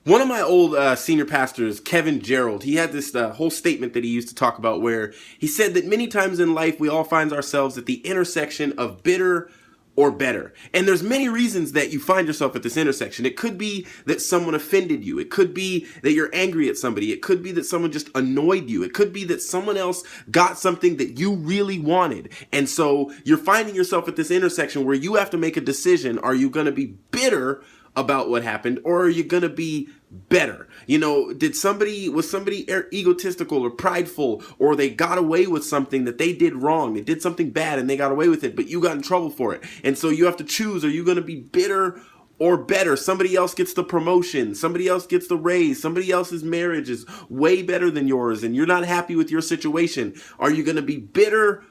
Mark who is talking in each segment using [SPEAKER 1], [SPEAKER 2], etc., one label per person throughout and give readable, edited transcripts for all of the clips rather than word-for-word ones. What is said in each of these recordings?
[SPEAKER 1] One of my old senior pastors, Kevin Gerald, he had this whole statement that he used to talk about where he said that many times in life we all find ourselves at the intersection of bitter or better. And there's many reasons that you find yourself at this intersection. It could be that someone offended you. It could be that you're angry at somebody. It could be that someone just annoyed you. It could be that someone else got something that you really wanted. And so you're finding yourself at this intersection where you have to make a decision. Are you going to be bitter about what happened, or are you gonna be better? Was somebody egotistical or prideful, or they got away with something that they did wrong? They did something bad and they got away with it, but you got in trouble for it. And so you have to choose, are you gonna be bitter or better? Somebody else gets the promotion, somebody else gets the raise, somebody else's marriage is way better than yours and you're not happy with your situation. Are you gonna be bitter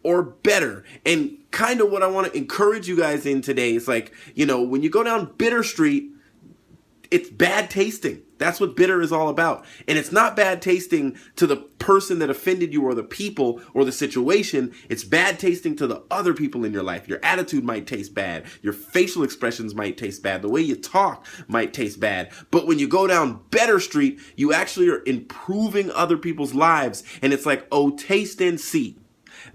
[SPEAKER 1] or better? And kind of what I want to encourage you guys in today is like, when you go down bitter street, it's bad tasting. That's what bitter is all about. And it's not bad tasting to the person that offended you or the people or the situation. It's bad tasting to the other people in your life. Your attitude might taste bad. Your facial expressions might taste bad. The way you talk might taste bad. But when you go down better street, you actually are improving other people's lives. And it's like, oh, taste and see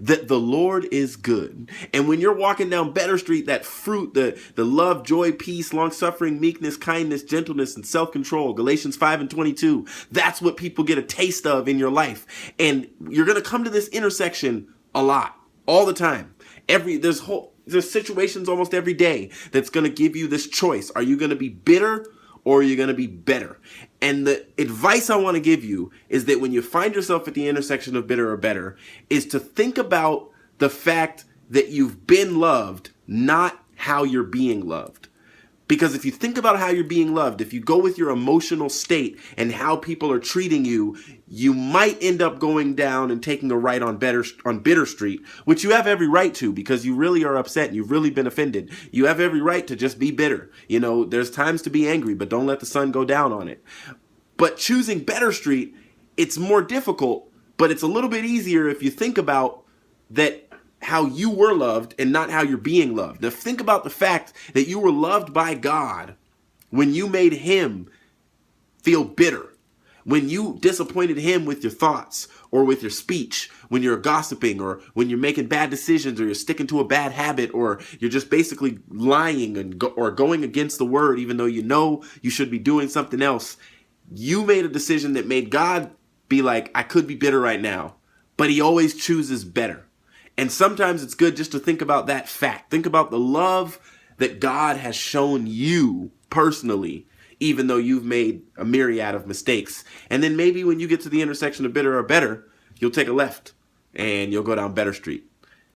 [SPEAKER 1] that the Lord is good. And when you're walking down better street, that fruit, the love, joy, peace, long suffering, meekness, kindness, gentleness, and self-control, Galatians 5:22, that's what people get a taste of in your life. And you're going to come to this intersection a lot, all the time. There's situations almost every day that's going to give you this choice. Are you going to be bitter or are you going to be better? And the advice I want to give you is that when you find yourself at the intersection of bitter or better, is to think about the fact that you've been loved, not how you're being loved. Because if you think about how you're being loved, if you go with your emotional state and how people are treating you, you might end up going down and taking a right on bitter street, which you have every right to because you really are upset and you've really been offended. You have every right to just be bitter. There's times to be angry, but don't let the sun go down on it. But choosing better street, it's more difficult, but it's a little bit easier if you think about that how you were loved and not how you're being loved. Now think about the fact that you were loved by God when you made him feel bitter, when you disappointed him with your thoughts or with your speech, when you're gossiping or when you're making bad decisions or you're sticking to a bad habit or you're just basically lying or going against the word even though you should be doing something else. You made a decision that made God be like, I could be bitter right now, but he always chooses better. And sometimes it's good just to think about that fact. Think about the love that God has shown you personally, even though you've made a myriad of mistakes. And then maybe when you get to the intersection of bitter or better, you'll take a left and you'll go down better street.